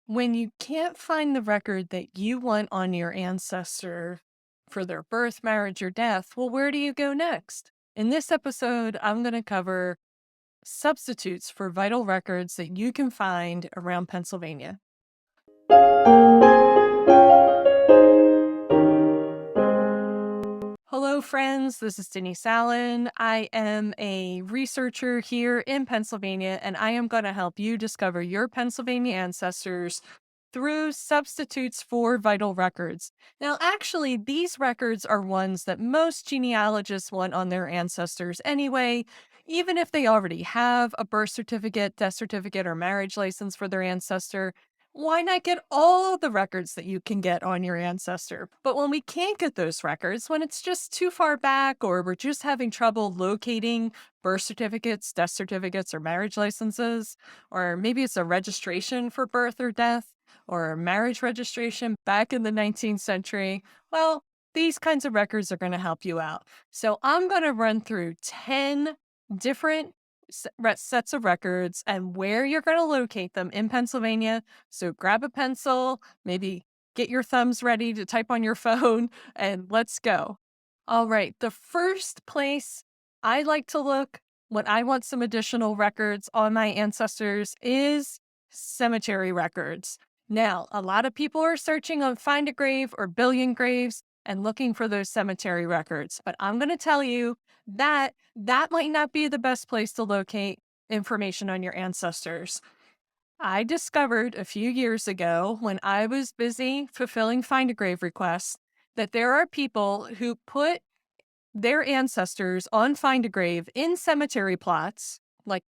When you can't find the record that you want on your ancestor for their birth, marriage, or death, well, where do you go next? In this episode, I'm going to cover substitutes for vital records that you can find around Pennsylvania. Hello, friends. This is Denise Allen. I am a researcher here in Pennsylvania, and I am going to help you discover your Pennsylvania ancestors through substitutes for vital records. Now, actually, these records are ones that most genealogists want on their ancestors anyway, even if they already have a birth certificate, death certificate, or marriage license for their ancestor. Why not get all the records that you can get on your ancestor? But when we can't get those records, when it's just too far back or we're just having trouble locating birth certificates, death certificates, or marriage licenses, or maybe it's a registration for birth or death, or marriage registration back in the 19th century, well, these kinds of records are going to help you out. So I'm going to run through 10 different sets of records and where you're going to locate them in Pennsylvania. So grab a pencil, maybe get your thumbs ready to type on your phone, and let's go. All right, the first place I like to look when I want some additional records on my ancestors is cemetery records. Now, a lot of people are searching on Find a Grave or Billion Graves and looking for those cemetery records, but I'm going to tell you that that might not be the best place to locate information on your ancestors. I discovered a few years ago when I was busy fulfilling Find a Grave requests that there are people who put their ancestors on Find a Grave in cemetery plots, like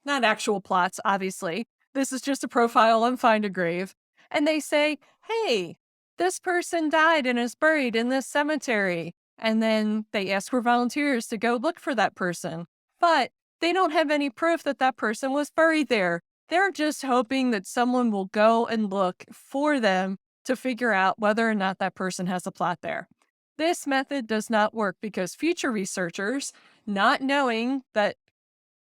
not actual plots, obviously. This is just a profile on Find a Grave. And they say, hey, this person died and is buried in this cemetery. And then they ask for volunteers to go look for that person. But they don't have any proof that that person was buried there. They're just hoping that someone will go and look for them to figure out whether or not that person has a plot there. This method does not work because future researchers, not knowing that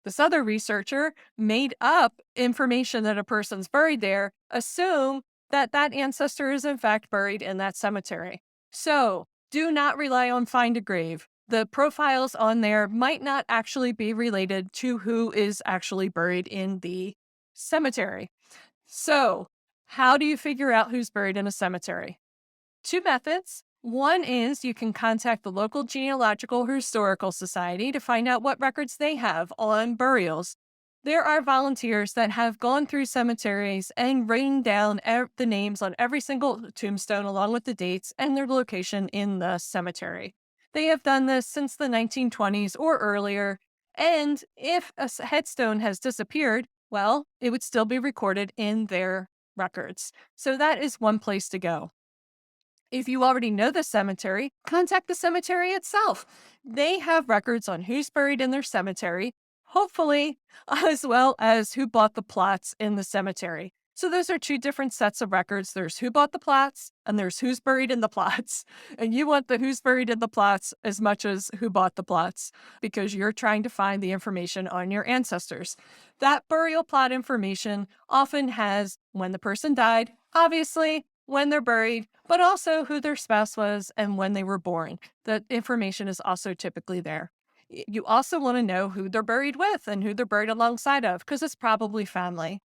this other researcher made up information that a person's buried there, assume that that ancestor is in fact buried in that cemetery. So do not rely on Find a Grave. The profiles on there might not actually be related to who is actually buried in the cemetery. So, how do you figure out who's buried in a cemetery? Two methods. One is you can contact the local genealogical or historical society to find out what records they have on burials. There are volunteers that have gone through cemeteries and written down the names on every single tombstone along with the dates and their location in the cemetery. They have done this since the 1920s or earlier. And if a headstone has disappeared, well, it would still be recorded in their records. So that is one place to go. If you already know the cemetery, contact the cemetery itself. They have records on who's buried in their cemetery, hopefully, as well as who bought the plots in the cemetery. So those are two different sets of records. There's who bought the plots and there's who's buried in the plots. And you want the who's buried in the plots as much as who bought the plots because you're trying to find the information on your ancestors. That burial plot information often has when the person died, obviously, when they're buried, but also who their spouse was and when they were born. That information is also typically there. You also want to know who they're buried with and who they're buried alongside of, because it's probably family.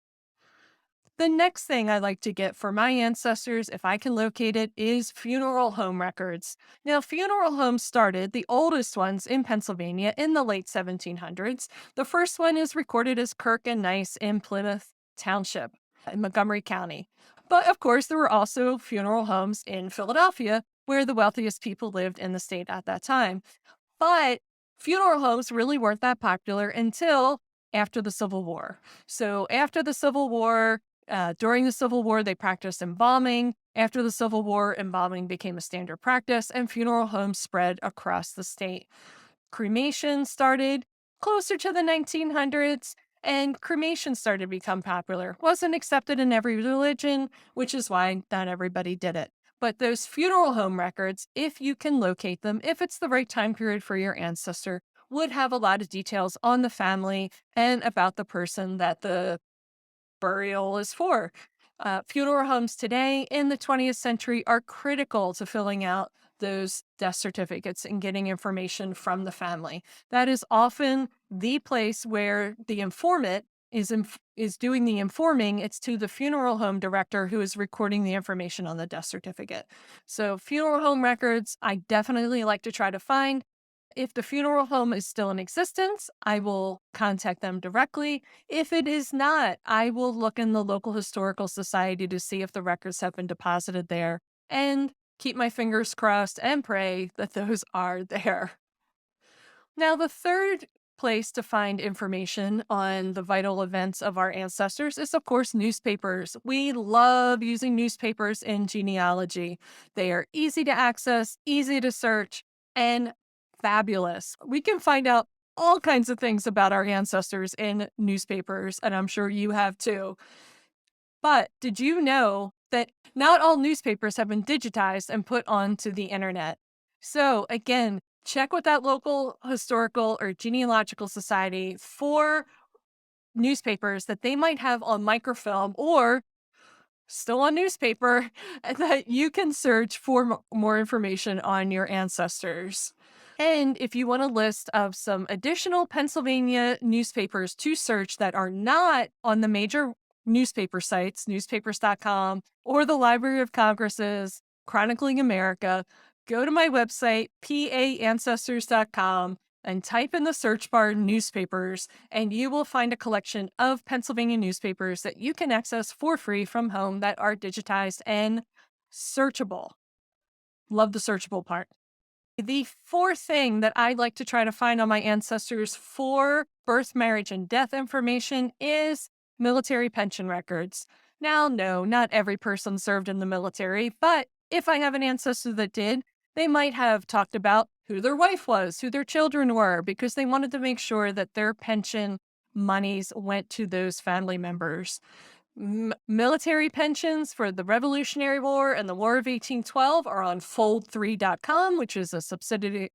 The next thing I like to get for my ancestors, if I can locate it, is funeral home records. Now, funeral homes started, the oldest ones in Pennsylvania, in the late 1700s. The first one is recorded as Kirk and Nice in Plymouth Township in Montgomery County. But of course, there were also funeral homes in Philadelphia, where the wealthiest people lived in the state at that time. But funeral homes really weren't that popular until after the Civil War. So after the Civil War, during the Civil War, they practiced embalming. After the Civil War, embalming became a standard practice, and funeral homes spread across the state. Cremation started closer to the 1900s, and cremation started to become popular. Wasn't accepted in every religion, which is why not everybody did it. But those funeral home records, if you can locate them, if it's the right time period for your ancestor, would have a lot of details on the family and about the person that the burial is for. Funeral homes today in the 20th century are critical to filling out those death certificates and getting information from the family. That is often the place where the informant is doing the informing. It's to the funeral home director who is recording the information on the death certificate. So funeral home records, I definitely like to try to find. If the funeral home is still in existence, I will contact them directly. If it is not, I will look in the local historical society to see if the records have been deposited there and keep my fingers crossed and pray that those are there. Now, the third place to find information on the vital events of our ancestors is, of course, newspapers. We love using newspapers in genealogy. They are easy to access, easy to search, and fabulous. We can find out all kinds of things about our ancestors in newspapers, and I'm sure you have too. But did you know that not all newspapers have been digitized and put onto the internet? So, again, check with that local historical or genealogical society for newspapers that they might have on microfilm or still on newspaper that you can search for more information on your ancestors. And if you want a list of some additional Pennsylvania newspapers to search that are not on the major newspaper sites, newspapers.com, or the Library of Congress's Chronicling America, go to my website, paancestors.com, and type in the search bar newspapers, and you will find a collection of Pennsylvania newspapers that you can access for free from home that are digitized and searchable. Love the searchable part. The fourth thing that I like to try to find on my ancestors for birth, marriage, and death information is military pension records. Now, no, not every person served in the military, but if I have an ancestor that did, they might have talked about who their wife was, who their children were, because they wanted to make sure that their pension monies went to those family members. Military pensions for the Revolutionary War and the War of 1812 are on fold3.com, which is a subsidiary,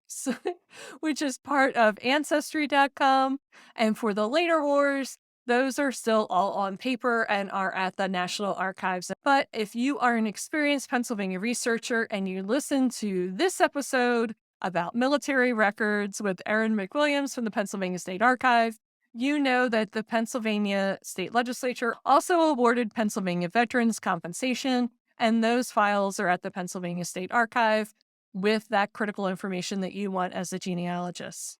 which is part of ancestry.com. And for the later wars, those are still all on paper and are at the National Archives. But if you are an experienced Pennsylvania researcher and you listen to this episode about military records with Erin McWilliams from the Pennsylvania State Archive, you know that the Pennsylvania state legislature also awarded Pennsylvania veterans compensation, and those files are at the Pennsylvania State Archive with that critical information that you want as a genealogist.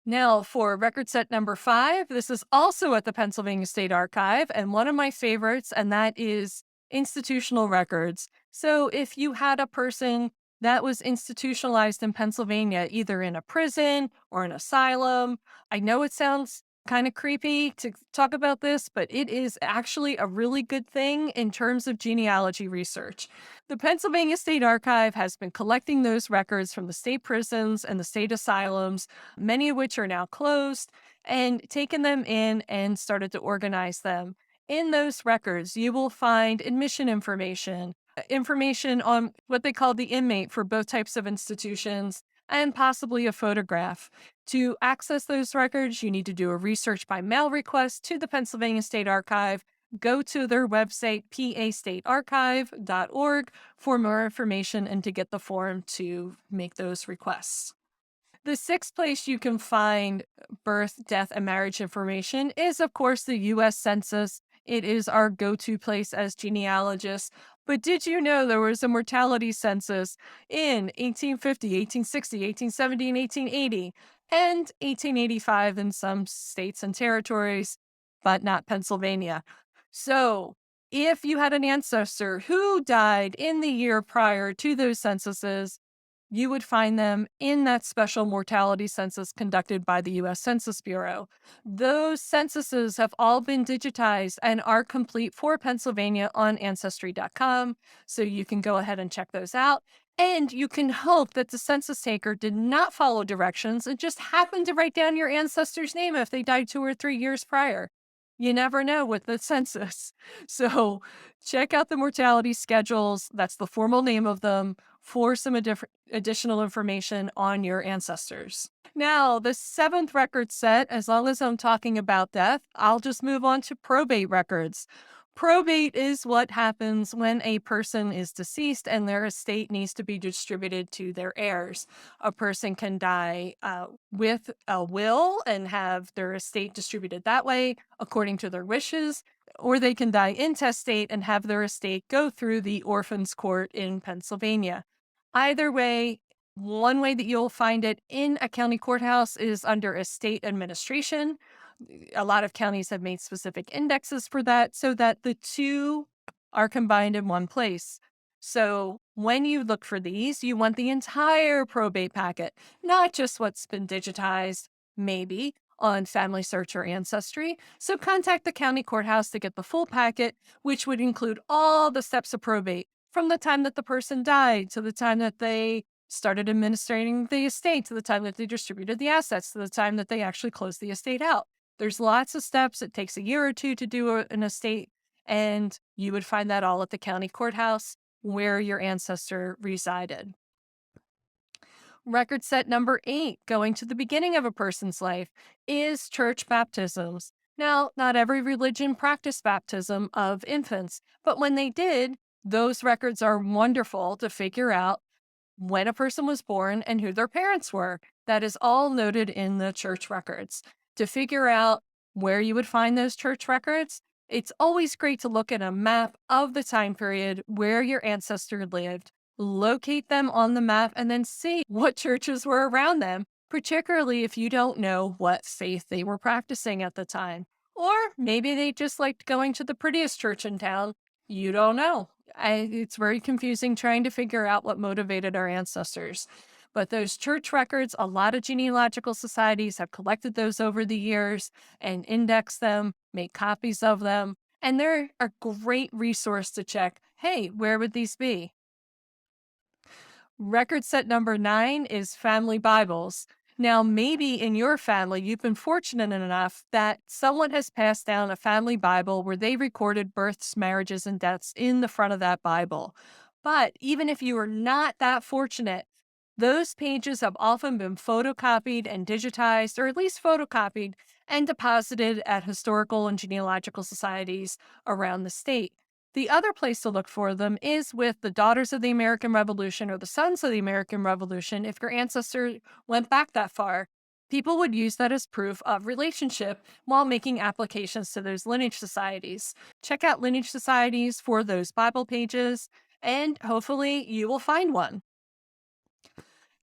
Now, for record set number 5, this is also at the Pennsylvania State Archive, and one of my favorites, and that is institutional records. So if you had a person that was institutionalized in Pennsylvania, either in a prison or an asylum, I know it sounds kind of creepy to talk about this, but it is actually a really good thing in terms of genealogy research. The Pennsylvania State Archive has been collecting those records from the state prisons and the state asylums, many of which are now closed, and taken them in and started to organize them. In those records, you will find admission information, information on what they call the inmate for both types of institutions, and possibly a photograph. To access those records, you need to do a research by mail request to the Pennsylvania State Archive. Go to their website, pastatearchive.org, for more information and to get the form to make those requests. The sixth place you can find birth, death, and marriage information is, of course, the U.S. Census. It is our go-to place as genealogists. But did you know there was a mortality census in 1850, 1860, 1870, and 1880, and 1885 in some states and territories, but not Pennsylvania? So if you had an ancestor who died in the year prior to those censuses, you would find them in that special mortality census conducted by the U.S. Census Bureau. Those censuses have all been digitized and are complete for Pennsylvania on Ancestry.com, so you can go ahead and check those out. And you can hope that the census taker did not follow directions and just happened to write down your ancestor's name if they died 2 or 3 years prior. You never know with the census. So check out the mortality schedules. That's the formal name of them for some additional information on your ancestors. Now, the seventh record set, as long as I'm talking about death, I'll just move on to probate records. Probate is what happens when a person is deceased and their estate needs to be distributed to their heirs. A person can die with a will and have their estate distributed that way according to their wishes, or they can die intestate and have their estate go through the orphans court in Pennsylvania. Either way, one way that you'll find it in a county courthouse is under estate administration. A lot of counties have made specific indexes for that so that the two are combined in one place. So when you look for these, you want the entire probate packet, not just what's been digitized, maybe on Family Search or Ancestry. So contact the county courthouse to get the full packet, which would include all the steps of probate from the time that the person died to the time that they started administrating the estate to the time that they distributed the assets to the time that they actually closed the estate out. There's lots of steps. It takes a year or two to do an estate, and you would find that all at the county courthouse where your ancestor resided. Record set number 8, going to the beginning of a person's life, is church baptisms. Now, not every religion practiced baptism of infants, but when they did, those records are wonderful to figure out when a person was born and who their parents were. That is all noted in the church records. To figure out where you would find those church records, it's always great to look at a map of the time period where your ancestor lived, locate them on the map, and then see what churches were around them, particularly if you don't know what faith they were practicing at the time. Or maybe they just liked going to the prettiest church in town. You don't know. It's very confusing trying to figure out what motivated our ancestors. But those church records, a lot of genealogical societies have collected those over the years and indexed them, made copies of them, and they're a great resource to check, hey, where would these be? Record set number 9 is family Bibles. Now, maybe in your family, you've been fortunate enough that someone has passed down a family Bible where they recorded births, marriages, and deaths in the front of that Bible. But even if you are not that fortunate, those pages have often been photocopied and digitized, or at least photocopied and deposited at historical and genealogical societies around the state. The other place to look for them is with the Daughters of the American Revolution or the Sons of the American Revolution. If your ancestor went back that far, people would use that as proof of relationship while making applications to those lineage societies. Check out lineage societies for those Bible pages, and hopefully you will find one.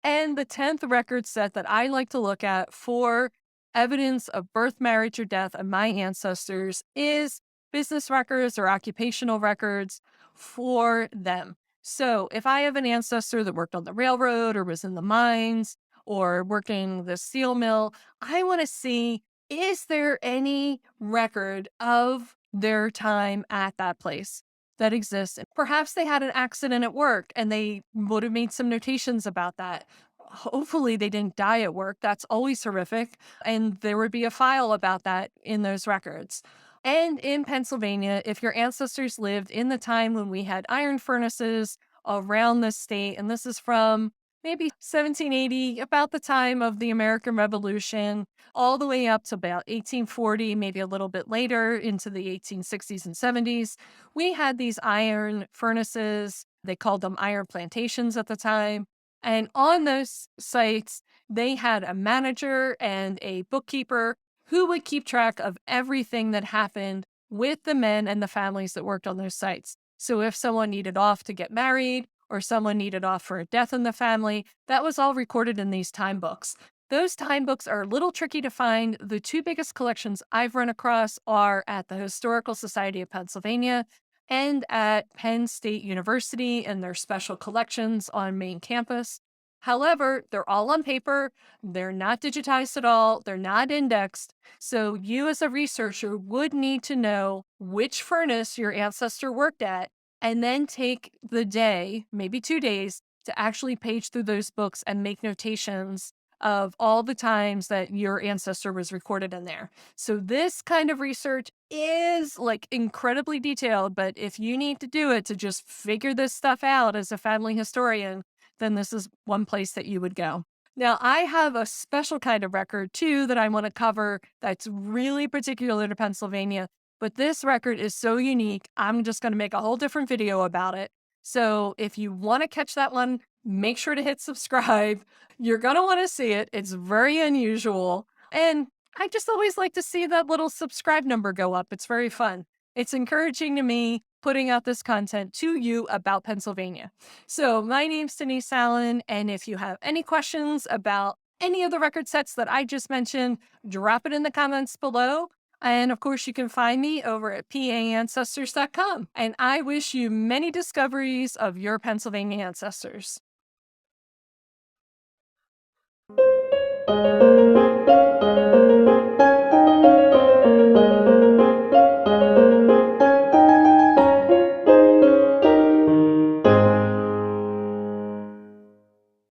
And the 10th record set that I like to look at for evidence of birth, marriage, or death of my ancestors is business records or occupational records for them. So if I have an ancestor that worked on the railroad or was in the mines or working the steel mill, I want to see, is there any record of their time at that place that exists? And perhaps they had an accident at work and they would have made some notations about that. Hopefully, they didn't die at work. That's always horrific. And there would be a file about that in those records. And in Pennsylvania, if your ancestors lived in the time when we had iron furnaces around the state, and this is from maybe 1780, about the time of the American Revolution, all the way up to about 1840, maybe a little bit later into the 1860s and 70s, we had these iron furnaces. They called them iron plantations at the time. And on those sites, they had a manager and a bookkeeper who would keep track of everything that happened with the men and the families that worked on those sites. So if someone needed off to get married or someone needed off for a death in the family, that was all recorded in these time books. Those time books are a little tricky to find. The two biggest collections I've run across are at the Historical Society of Pennsylvania and at Penn State University in their special collections on main campus. However, they're all on paper, they're not digitized at all, they're not indexed. So, you as a researcher would need to know which furnace your ancestor worked at and then take the day, maybe 2 days, to actually page through those books and make notations of all the times that your ancestor was recorded in there. So this kind of research is like incredibly detailed, but if you need to do it to just figure this stuff out as a family historian, then this is one place that you would go. Now, I have a special kind of record too that I want to cover that's really particular to Pennsylvania. But this record is so unique, I'm just going to make a whole different video about it. So if you want to catch that one, make sure to hit subscribe. You're going to want to see it. It's very unusual. And I just always like to see that little subscribe number go up. It's very fun. It's encouraging to me putting out this content to you about Pennsylvania. So my name's Denise Allen. And if you have any questions about any of the record sets that I just mentioned, drop it in the comments below. And of course, you can find me over at PAncestors.com. And I wish you many discoveries of your Pennsylvania ancestors.